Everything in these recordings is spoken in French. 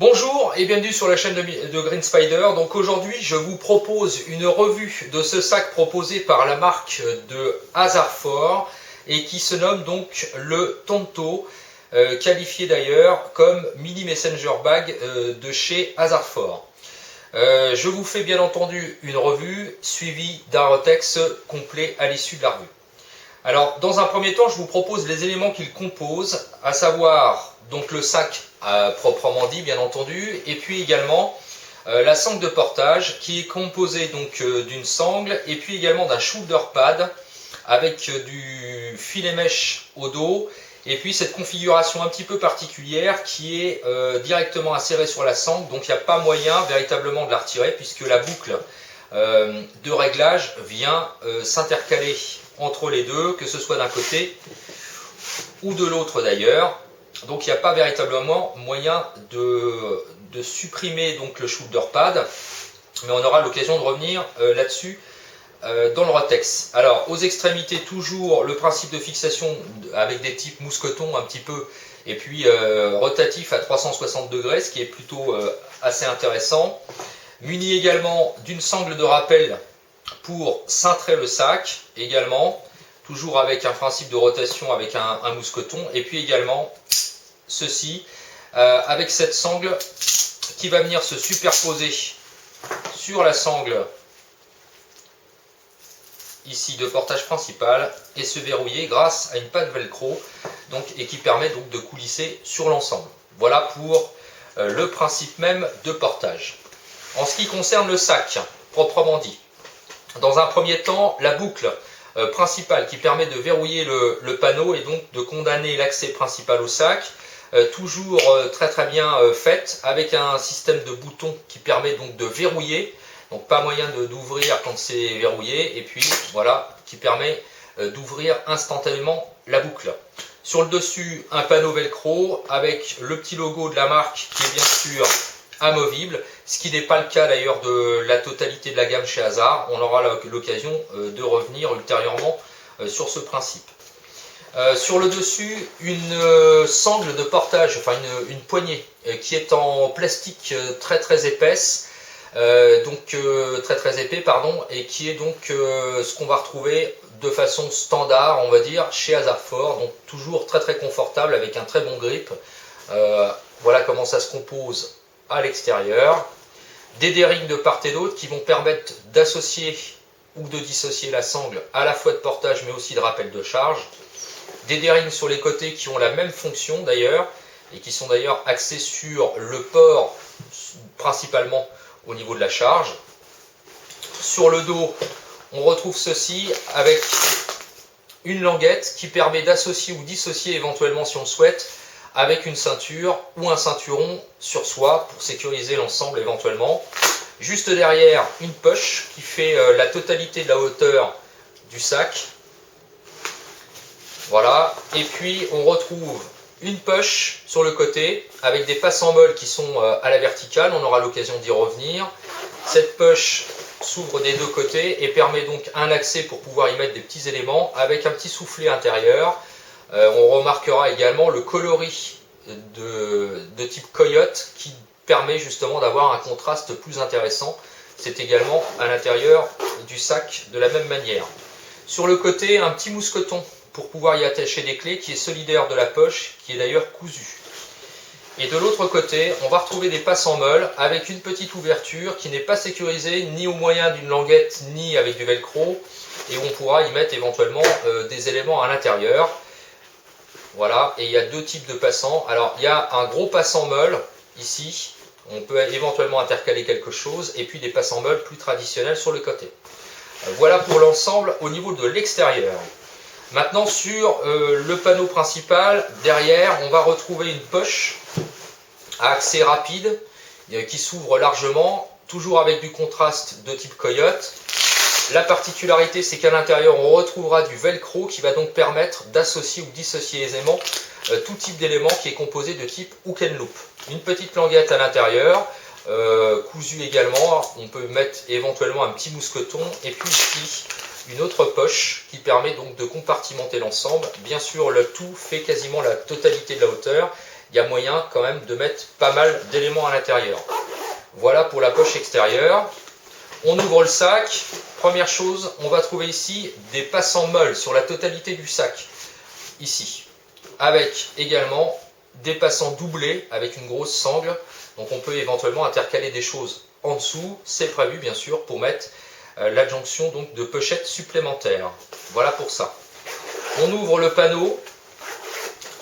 Bonjour et bienvenue sur la chaîne de Green Spider. Donc aujourd'hui je vous propose une revue de ce sac proposé par la marque de Hazardford et qui se nomme donc le Tonto, qualifié d'ailleurs comme mini messenger bag de chez Hazardford. Je vous fais bien entendu une revue suivie d'un retex complet à l'issue de la revue. Alors dans un premier temps je vous propose les éléments qu'il compose, à savoir donc le sac proprement dit bien entendu, et puis également la sangle de portage qui est composée donc d'une sangle et puis également d'un shoulder pad avec du filet mèche au dos, et puis cette configuration un petit peu particulière qui est directement insérée sur la sangle, donc il n'y a pas moyen véritablement de la retirer puisque la boucle de réglage vient s'intercaler entre les deux, que ce soit d'un côté ou de l'autre d'ailleurs. Donc il n'y a pas véritablement moyen de supprimer donc le shoulder pad, mais on aura l'occasion de revenir là-dessus dans le retex. Alors aux extrémités toujours le principe de fixation avec des types mousqueton un petit peu, et puis rotatif à 360 degrés, ce qui est plutôt assez intéressant. Muni également d'une sangle de rappel pour cintrer le sac également, toujours avec un principe de rotation avec un mousqueton, et puis également ceci avec cette sangle qui va venir se superposer sur la sangle ici de portage principal et se verrouiller grâce à une patte velcro, donc, et qui permet donc de coulisser sur l'ensemble. Voilà pour le principe même de portage. En ce qui concerne le sac proprement dit, dans un premier temps la boucle principale qui permet de verrouiller le panneau et donc de condamner l'accès principal au sac, toujours très bien faite avec un système de boutons qui permet donc de verrouiller, donc pas moyen d'ouvrir quand c'est verrouillé, et puis voilà, qui permet d'ouvrir instantanément la boucle. Sur le dessus, un panneau velcro avec le petit logo de la marque qui est bien sûr amovible, ce qui n'est pas le cas d'ailleurs de la totalité de la gamme chez Hazard. On aura l'occasion de revenir ultérieurement sur ce principe. Sur le dessus, une sangle de portage, enfin une poignée qui est en plastique très épaisse, très épais pardon, et qui est donc ce qu'on va retrouver de façon standard, on va dire, chez Hazardford, donc toujours très confortable avec un très bon grip. Voilà comment ça se compose à l'extérieur. Des D-rings de part et d'autre qui vont permettre d'associer ou de dissocier la sangle à la fois de portage mais aussi de rappel de charge. Des D-rings sur les côtés qui ont la même fonction d'ailleurs et qui sont d'ailleurs axés sur le port principalement au niveau de la charge. Sur le dos, on retrouve ceci avec une languette qui permet d'associer ou dissocier éventuellement si on le souhaite avec une ceinture ou un ceinturon sur soi pour sécuriser l'ensemble éventuellement. Juste derrière, une poche qui fait la totalité de la hauteur du sac. Voilà, et puis on retrouve une poche sur le côté avec des passes en molle qui sont à la verticale, on aura l'occasion d'y revenir. Cette poche s'ouvre des deux côtés et permet donc un accès pour pouvoir y mettre des petits éléments avec un petit soufflet intérieur. On remarquera également le coloris de type coyote qui permet justement d'avoir un contraste plus intéressant. C'est également à l'intérieur du sac de la même manière. Sur le côté, un petit mousqueton pour pouvoir y attacher des clés qui est solidaire de la poche, qui est d'ailleurs cousue. Et de l'autre côté, on va retrouver des passes en molle avec une petite ouverture qui n'est pas sécurisée ni au moyen d'une languette ni avec du velcro, et où on pourra y mettre éventuellement des éléments à l'intérieur. Voilà, et il y a deux types de passants. Alors il y a un gros passant molle ici, on peut éventuellement intercaler quelque chose, et puis des passants molles plus traditionnels sur le côté. Voilà pour l'ensemble au niveau de l'extérieur. Maintenant sur le panneau principal, derrière, on va retrouver une poche à accès rapide qui s'ouvre largement, toujours avec du contraste de type coyote. La particularité, c'est qu'à l'intérieur, on retrouvera du velcro qui va donc permettre d'associer ou dissocier aisément tout type d'élément qui est composé de type hook and loop. Une petite languette à l'intérieur, cousue également, on peut mettre éventuellement un petit mousqueton, et puis ici, une autre poche qui permet donc de compartimenter l'ensemble. Bien sûr, le tout fait quasiment la totalité de la hauteur, il y a moyen quand même de mettre pas mal d'éléments à l'intérieur. Voilà pour la poche extérieure. On ouvre le sac. Première chose, on va trouver ici des passants molles sur la totalité du sac. Ici. Avec également des passants doublés avec une grosse sangle. Donc on peut éventuellement intercaler des choses en dessous. C'est prévu bien sûr pour mettre l'adjonction donc de pochettes supplémentaires. Voilà pour ça. On ouvre le panneau.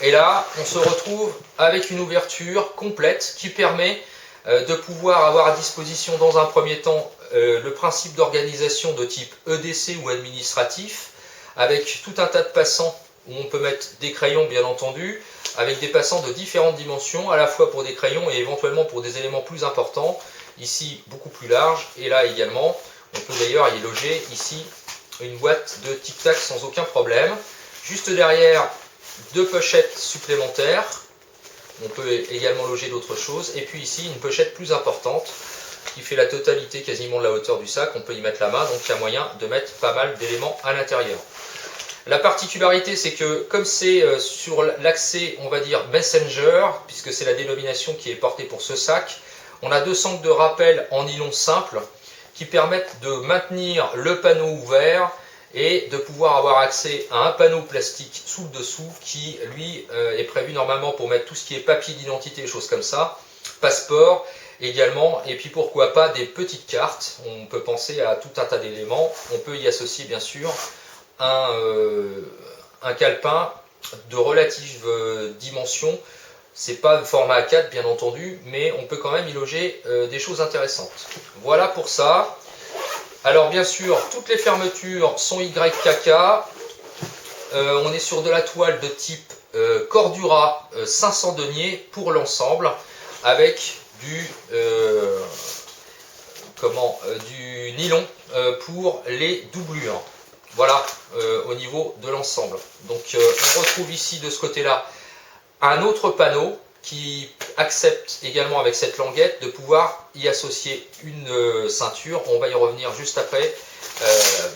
Et là, on se retrouve avec une ouverture complète qui permet de pouvoir avoir à disposition dans un premier temps le principe d'organisation de type EDC ou administratif, avec tout un tas de passants où on peut mettre des crayons bien entendu, avec des passants de différentes dimensions, à la fois pour des crayons et éventuellement pour des éléments plus importants, ici beaucoup plus large, et là également, on peut d'ailleurs y loger ici une boîte de tic-tac sans aucun problème. Juste derrière, deux pochettes supplémentaires. On peut également loger d'autres choses. Et puis ici, une pochette plus importante qui fait la totalité quasiment de la hauteur du sac. On peut y mettre la main, donc il y a moyen de mettre pas mal d'éléments à l'intérieur. La particularité, c'est que comme c'est sur l'accès, on va dire Messenger, puisque c'est la dénomination qui est portée pour ce sac, on a deux sangles de rappel en nylon simple qui permettent de maintenir le panneau ouvert et de pouvoir avoir accès à un panneau plastique sous le dessous qui lui est prévu normalement pour mettre tout ce qui est papier d'identité et choses comme ça, passeport également, et puis pourquoi pas des petites cartes. On peut penser à tout un tas d'éléments. On peut y associer bien sûr un calepin de relative dimension. C'est pas un format A4 bien entendu, mais on peut quand même y loger des choses intéressantes. Voilà pour ça. Alors bien sûr, toutes les fermetures sont YKK. On est sur de la toile de type Cordura 500 deniers pour l'ensemble, avec du nylon pour les doublures. Voilà au niveau de l'ensemble. Donc on retrouve ici de ce côté-là un autre panneau qui accepte également avec cette languette de pouvoir y associer une ceinture. On va y revenir juste après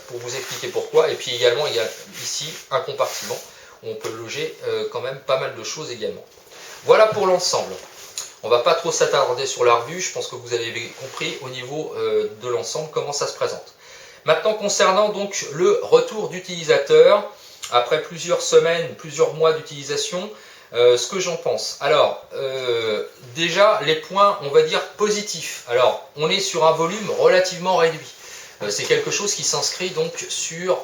pour vous expliquer pourquoi. Et puis également il y a ici un compartiment où on peut loger quand même pas mal de choses également. Voilà pour l'ensemble. On ne va pas trop s'attarder sur la revue, je pense que vous avez compris au niveau de l'ensemble comment ça se présente. Maintenant concernant donc le retour d'utilisateur, après plusieurs semaines, plusieurs mois d'utilisation, ce que j'en pense. Alors, déjà, les points, on va dire, positifs. Alors, on est sur un volume relativement réduit. C'est quelque chose qui s'inscrit donc sur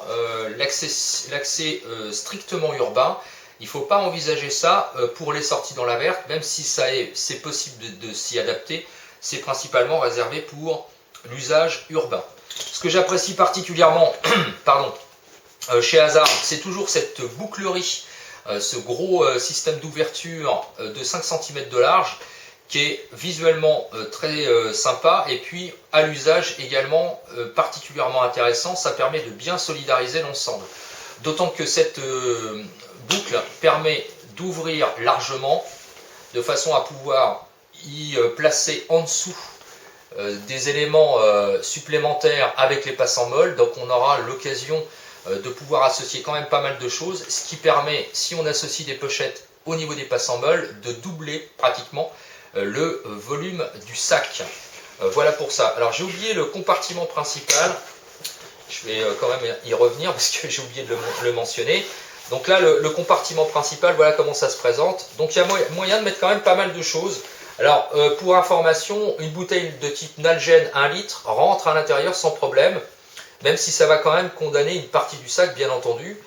l'accès strictement urbain. Il ne faut pas envisager ça pour les sorties dans la verte, même si c'est possible de s'y adapter. C'est principalement réservé pour l'usage urbain. Ce que j'apprécie particulièrement chez Hazard, c'est toujours cette bouclerie, ce gros système d'ouverture de 5 cm de large qui est visuellement très sympa et puis à l'usage également particulièrement intéressant. Ça permet de bien solidariser l'ensemble. D'autant que cette boucle permet d'ouvrir largement de façon à pouvoir y placer en dessous des éléments supplémentaires avec les passants molles. Donc on aura l'occasion de pouvoir associer quand même pas mal de choses, ce qui permet, si on associe des pochettes au niveau des passants molles, de doubler pratiquement le volume du sac. Voilà pour ça. Alors j'ai oublié le compartiment principal, je vais quand même y revenir parce que j'ai oublié de le mentionner. Donc là le compartiment principal, voilà comment ça se présente. Donc il y a moyen de mettre quand même pas mal de choses. Alors pour information, une bouteille de type Nalgene 1 litre rentre à l'intérieur sans problème, même si ça va quand même condamner une partie du sac bien entendu.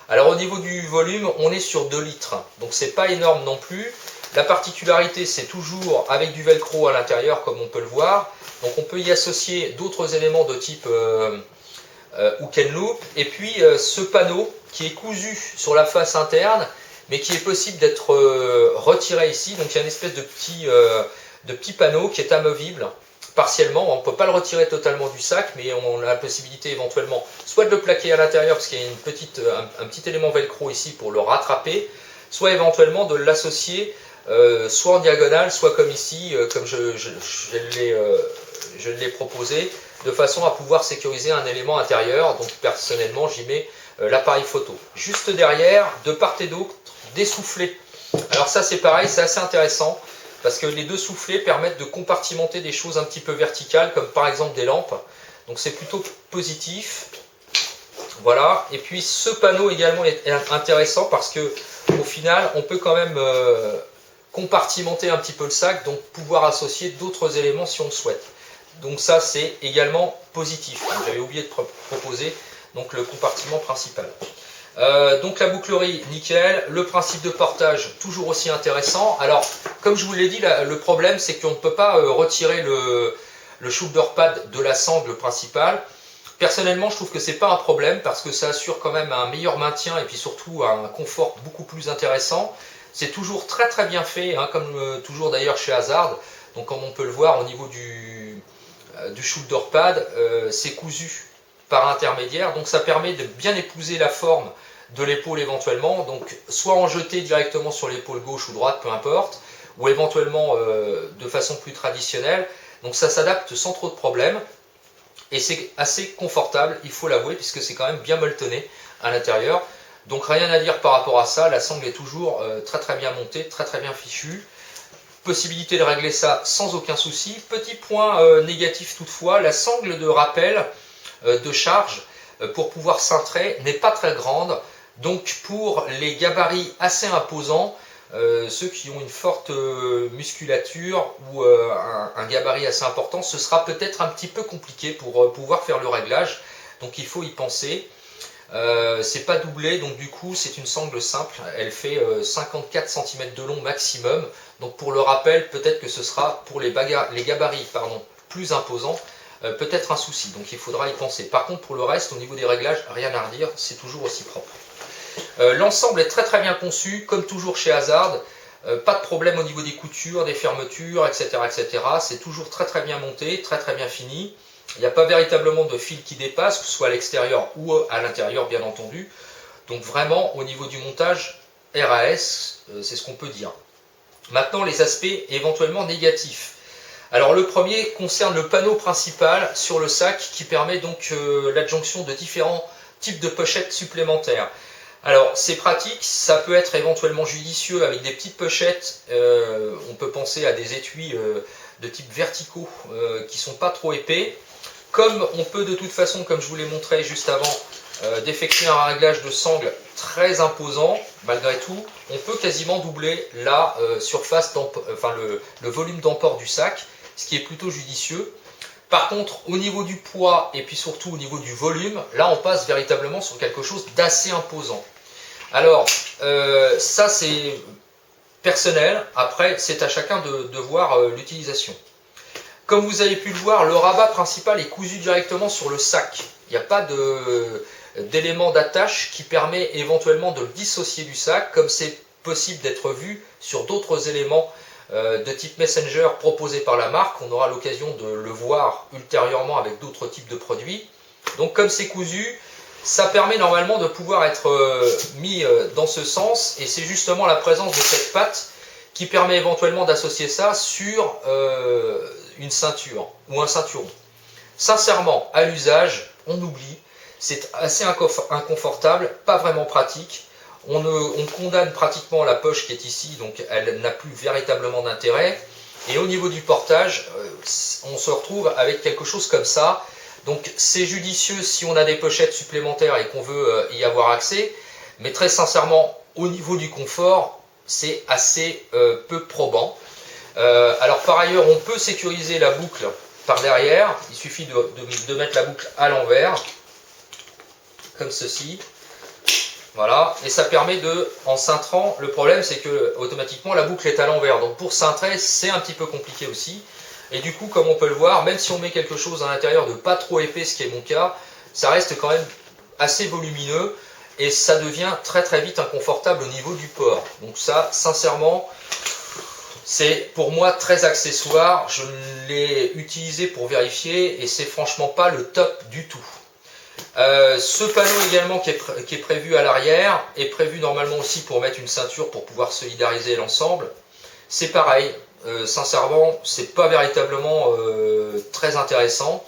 Alors au niveau du volume, on est sur 2 litres, donc c'est pas énorme non plus. La particularité, c'est toujours avec du velcro à l'intérieur comme on peut le voir. Donc on peut y associer d'autres éléments de type hook and loop. Et puis ce panneau qui est cousu sur la face interne, mais qui est possible d'être retiré ici. Donc il y a une espèce de petit panneau qui est amovible partiellement. On ne peut pas le retirer totalement du sac, mais on a la possibilité éventuellement soit de le plaquer à l'intérieur parce qu'il y a un petit élément velcro ici pour le rattraper, soit éventuellement de l'associer soit en diagonale, soit comme ici, comme je l'ai proposé, de façon à pouvoir sécuriser un élément intérieur. Donc personnellement j'y mets l'appareil photo. Juste derrière, de part et d'autre, des soufflets Alors ça c'est pareil, c'est assez intéressant parce que les deux soufflets permettent de compartimenter des choses un petit peu verticales comme par exemple des lampes. Donc c'est plutôt positif. Voilà, et puis ce panneau également est intéressant parce que au final on peut quand même compartimenter un petit peu le sac, donc pouvoir associer d'autres éléments si on le souhaite. Donc ça c'est également positif. J'avais oublié de proposer donc le compartiment principal. Donc la bouclerie nickel, le principe de portage toujours aussi intéressant. Alors comme je vous l'ai dit, le problème c'est qu'on ne peut pas retirer le shoulder pad de la sangle principale. Personnellement, je trouve que c'est pas un problème parce que ça assure quand même un meilleur maintien et puis surtout un confort beaucoup plus intéressant. C'est toujours très très bien fait, hein, comme toujours d'ailleurs chez Hazard. Donc comme on peut le voir au niveau du shoulder pad, c'est cousu par intermédiaire. Donc ça permet de bien épouser la forme de l'épaule éventuellement. Donc soit en jeter directement sur l'épaule gauche ou droite, peu importe, ou éventuellement de façon plus traditionnelle. Donc ça s'adapte sans trop de problèmes. Et c'est assez confortable, il faut l'avouer, puisque c'est quand même bien molletonné à l'intérieur. Donc rien à dire par rapport à ça, la sangle est toujours très très bien montée, très très bien fichue. Possibilité de régler ça sans aucun souci. Petit point négatif toutefois, la sangle de rappel de charge pour pouvoir cintrer n'est pas très grande. Donc pour les gabarits assez imposants, ceux qui ont une forte musculature ou un gabarit assez important, ce sera peut-être un petit peu compliqué pour pouvoir faire le réglage. Donc il faut y penser. C'est pas doublé, donc du coup c'est une sangle simple. Elle fait 54 cm de long maximum. Donc pour le rappel, peut-être que ce sera pour les gabarits plus imposants, peut-être un souci. Donc il faudra y penser. Par contre pour le reste, au niveau des réglages, rien à redire, c'est toujours aussi propre. L'ensemble est très très bien conçu, comme toujours chez Hazard. Pas de problème au niveau des coutures, des fermetures, etc. etc. C'est toujours très très bien monté, très très bien fini. Il n'y a pas véritablement de fil qui dépasse, que ce soit à l'extérieur ou à l'intérieur bien entendu. Donc vraiment au niveau du montage RAS, c'est ce qu'on peut dire. Maintenant les aspects éventuellement négatifs. Alors le premier concerne le panneau principal sur le sac qui permet donc l'adjonction de différents types de pochettes supplémentaires. Alors c'est pratique, ça peut être éventuellement judicieux avec des petites pochettes, on peut penser à des étuis de type verticaux qui ne sont pas trop épais. Comme on peut de toute façon, comme je vous l'ai montré juste avant, d'effectuer un réglage de sangle très imposant, malgré tout, on peut quasiment doubler la surface, le volume d'emport du sac, ce qui est plutôt judicieux. Par contre, au niveau du poids et puis surtout au niveau du volume, là on passe véritablement sur quelque chose d'assez imposant. Alors, ça c'est personnel, après c'est à chacun de voir l'utilisation. Comme vous avez pu le voir, le rabat principal est cousu directement sur le sac. Il n'y a pas d'élément d'attache qui permet éventuellement de le dissocier du sac, comme c'est possible d'être vu sur d'autres éléments de type Messenger proposés par la marque. On aura l'occasion de le voir ultérieurement avec d'autres types de produits. Donc comme c'est cousu, ça permet normalement de pouvoir être mis dans ce sens, et c'est justement la présence de cette patte qui permet éventuellement d'associer ça sur une ceinture ou un ceinturon. Sincèrement, à l'usage, on oublie, c'est assez inconfortable, pas vraiment pratique. On condamne pratiquement la poche qui est ici, donc elle n'a plus véritablement d'intérêt. Et au niveau du portage, on se retrouve avec quelque chose comme ça. Donc c'est judicieux si on a des pochettes supplémentaires et qu'on veut y avoir accès. Mais très sincèrement, au niveau du confort, c'est assez peu probant. Alors par ailleurs, on peut sécuriser la boucle par derrière. Il suffit de mettre la boucle à l'envers, comme ceci. Voilà, et ça permet en cintrant, le problème c'est que automatiquement la boucle est à l'envers, donc pour cintrer c'est un petit peu compliqué aussi, et du coup comme on peut le voir, même si on met quelque chose à l'intérieur de pas trop épais, ce qui est mon cas, ça reste quand même assez volumineux, et ça devient très très vite inconfortable au niveau du port. Donc ça, sincèrement, c'est pour moi très accessoire, je l'ai utilisé pour vérifier, et c'est franchement pas le top du tout. Ce panneau également qui est prévu à l'arrière est prévu normalement aussi pour mettre une ceinture pour pouvoir solidariser l'ensemble. C'est pareil, sincèrement c'est pas véritablement très intéressant.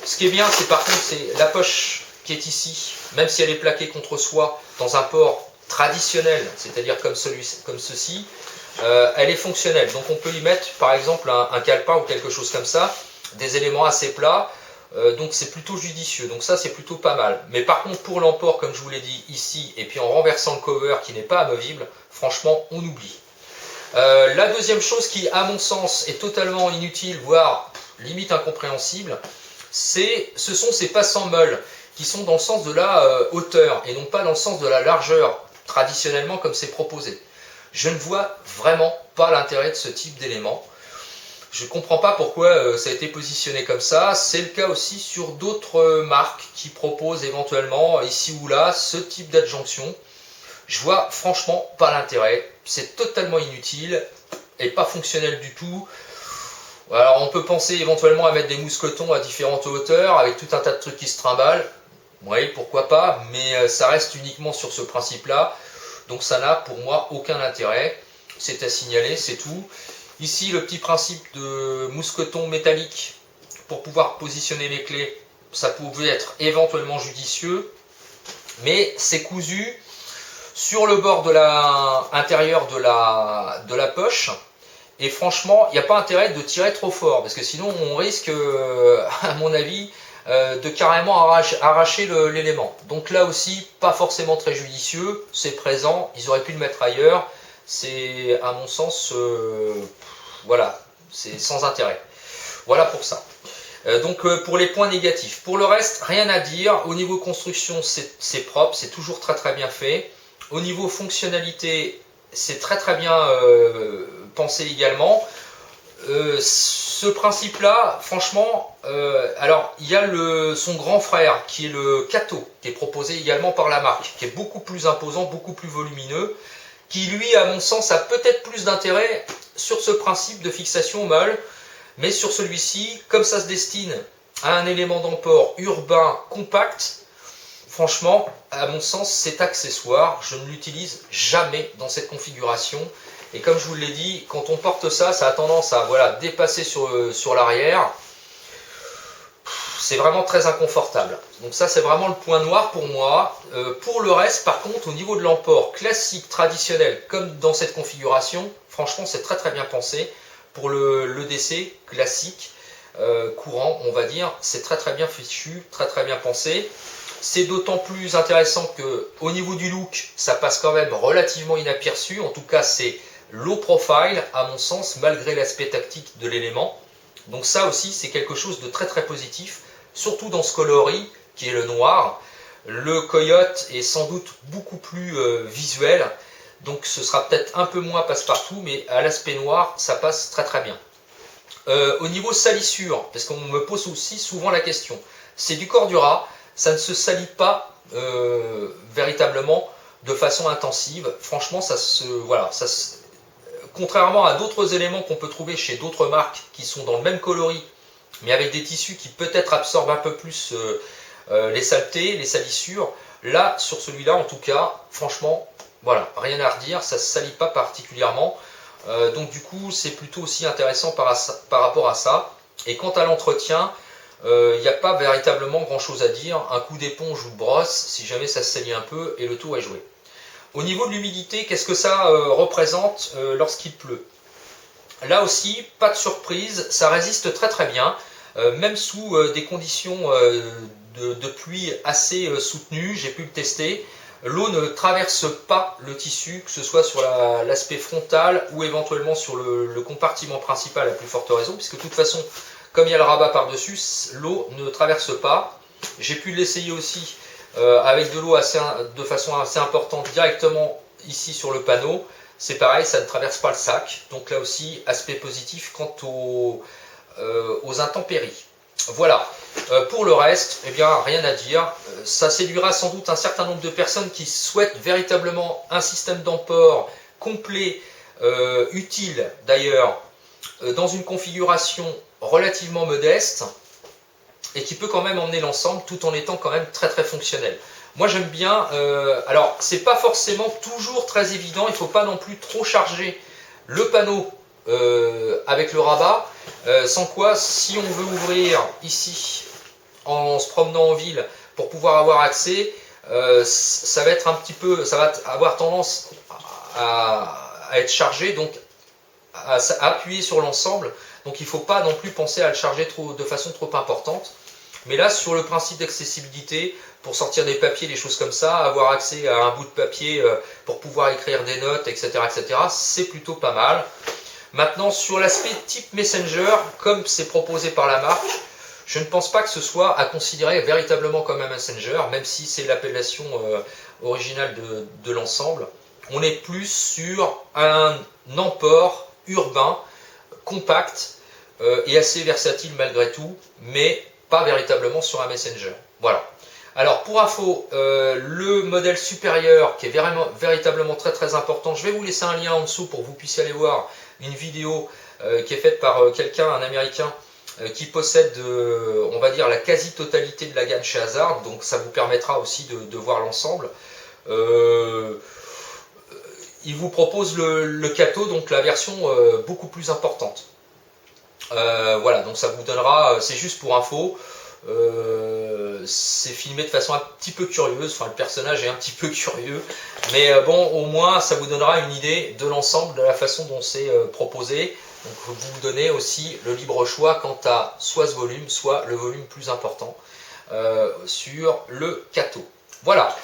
Ce qui est bien, c'est par contre c'est la poche qui est ici, même si elle est plaquée contre soi dans un port traditionnelle, c'est-à-dire comme ceci, elle est fonctionnelle. Donc on peut y mettre par exemple un calepin ou quelque chose comme ça, des éléments assez plats, donc c'est plutôt judicieux. Donc ça c'est plutôt pas mal. Mais par contre pour l'emport, comme je vous l'ai dit ici, et puis en renversant le cover qui n'est pas amovible, franchement on oublie. La deuxième chose qui à mon sens est totalement inutile, voire limite incompréhensible, ce sont ces passants meules qui sont dans le sens de la hauteur et non pas dans le sens de la largeur, traditionnellement comme c'est proposé. Je ne vois vraiment pas l'intérêt de ce type d'élément. Je ne comprends pas pourquoi ça a été positionné comme ça. C'est le cas aussi sur d'autres marques qui proposent éventuellement ici ou là ce type d'adjonction. Je vois franchement pas l'intérêt. C'est totalement inutile et pas fonctionnel du tout. Alors on peut penser éventuellement à mettre des mousquetons à différentes hauteurs avec tout un tas de trucs qui se trimballent. Oui, pourquoi pas, mais ça reste uniquement sur ce principe-là. Donc ça n'a pour moi aucun intérêt. C'est à signaler, c'est tout. Ici, le petit principe de mousqueton métallique pour pouvoir positionner les clés, ça pouvait être éventuellement judicieux. Mais c'est cousu sur le bord de intérieur de la poche. Et franchement, il n'y a pas intérêt de tirer trop fort, parce que sinon on risque, à mon avis, de carrément arracher l'élément. Donc là aussi, pas forcément très judicieux, c'est présent, ils auraient pu le mettre ailleurs, c'est à mon sens, voilà, c'est sans intérêt. Voilà pour ça. Donc pour les points négatifs. Pour le reste, rien à dire, au niveau construction, c'est propre, c'est toujours très très bien fait. Au niveau fonctionnalité, c'est très très bien pensé également. Ce principe-là, franchement, alors il y a son grand frère qui est le Kato, qui est proposé également par la marque, qui est beaucoup plus imposant, beaucoup plus volumineux, qui lui, à mon sens, a peut-être plus d'intérêt sur ce principe de fixation molle, mais sur celui-ci, comme ça se destine à un élément d'emport urbain compact, franchement, à mon sens, c'est accessoire. Je ne l'utilise jamais dans cette configuration. Et comme je vous l'ai dit, quand on porte ça, ça a tendance à voilà, dépasser sur l'arrière. C'est vraiment très inconfortable. Donc ça, c'est vraiment le point noir pour moi. Pour le reste, par contre, au niveau de l'emport classique, traditionnel, comme dans cette configuration, franchement, c'est très très bien pensé. Pour le DC classique, courant, on va dire, c'est très très bien fichu, très très bien pensé. C'est d'autant plus intéressant que au niveau du look, ça passe quand même relativement inaperçu. En tout cas, c'est low profile, à mon sens, malgré l'aspect tactique de l'élément. Donc ça aussi, c'est quelque chose de très très positif, surtout dans ce coloris qui est le noir. Le coyote est sans doute beaucoup plus visuel, donc ce sera peut-être un peu moins passe-partout, mais à l'aspect noir, ça passe très très bien. Au niveau salissure, parce qu'on me pose aussi souvent la question, c'est du Cordura, ça ne se salit pas véritablement de façon intensive. Franchement, contrairement à d'autres éléments qu'on peut trouver chez d'autres marques qui sont dans le même coloris, mais avec des tissus qui peut-être absorbent un peu plus les saletés, les salissures, là, sur celui-là, en tout cas, franchement, voilà, rien à redire, ça ne se salit pas particulièrement. Donc du coup, c'est plutôt aussi intéressant par rapport à ça. Et quant à l'entretien, il n'y a pas véritablement grand chose à dire. Un coup d'éponge ou de brosse, si jamais ça se salit un peu, et le tour est joué. Au niveau de l'humidité, qu'est-ce que ça représente lorsqu'il pleut? Là aussi, pas de surprise, ça résiste très très bien, même sous des conditions de pluie assez soutenues, j'ai pu le tester. L'eau ne traverse pas le tissu, que ce soit sur l'aspect frontal ou éventuellement sur le compartiment principal à plus forte raison, puisque de toute façon, comme il y a le rabat par-dessus, l'eau ne traverse pas. J'ai pu l'essayer aussi avec de l'eau de façon assez importante directement ici sur le panneau. C'est pareil, ça ne traverse pas le sac. Donc là aussi, aspect positif quant aux intempéries. Voilà. Pour le reste, eh bien, rien à dire. Ça séduira sans doute un certain nombre de personnes qui souhaitent véritablement un système d'emport complet, utile d'ailleurs, dans une configuration relativement modeste et qui peut quand même emmener l'ensemble tout en étant quand même très très fonctionnel. Moi j'aime bien, alors c'est pas forcément toujours très évident, il ne faut pas non plus trop charger le panneau avec le rabat, sans quoi si on veut ouvrir ici en se promenant en ville pour pouvoir avoir accès, ça va être un petit peu, ça va avoir tendance à être chargé, donc à appuyer sur l'ensemble. Donc il ne faut pas non plus penser à le charger de façon trop importante. Mais là, sur le principe d'accessibilité, pour sortir des papiers, des choses comme ça, avoir accès à un bout de papier pour pouvoir écrire des notes, etc., c'est plutôt pas mal. Maintenant, sur l'aspect type Messenger, comme c'est proposé par la marque, je ne pense pas que ce soit à considérer véritablement comme un Messenger, même si c'est l'appellation originale de l'ensemble. On est plus sur un emport urbain, compact et assez versatile malgré tout, mais pas véritablement sur un Messenger. Voilà. Alors pour info, le modèle supérieur qui est véritablement très important, je vais vous laisser un lien en dessous pour que vous puissiez aller voir une vidéo qui est faite par quelqu'un, un américain, qui possède, on va dire, la quasi-totalité de la gamme chez Hazard, donc ça vous permettra aussi de voir l'ensemble. Il vous propose le Kato, donc la version beaucoup plus importante. Voilà, donc ça vous donnera, c'est juste pour info, c'est filmé de façon un petit peu curieuse, enfin le personnage est un petit peu curieux, mais bon, au moins ça vous donnera une idée de l'ensemble, de la façon dont c'est proposé. Donc vous vous donnez aussi le libre choix quant à soit ce volume, soit le volume plus important sur le Kato. Voilà,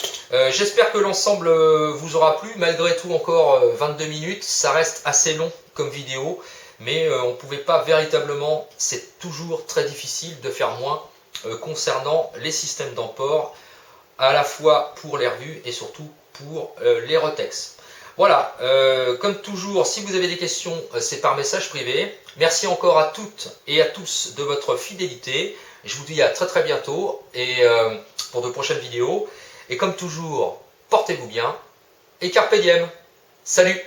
j'espère que l'ensemble vous aura plu, malgré tout encore 22 minutes, ça reste assez long comme vidéo, mais on ne pouvait pas véritablement, c'est toujours très difficile de faire moins concernant les systèmes d'emport, à la fois pour les revues et surtout pour les retex. Voilà, comme toujours, si vous avez des questions, c'est par message privé. Merci encore à toutes et à tous de votre fidélité. Je vous dis à très bientôt et pour de prochaines vidéos. Et comme toujours, portez-vous bien et carpe diem. Salut!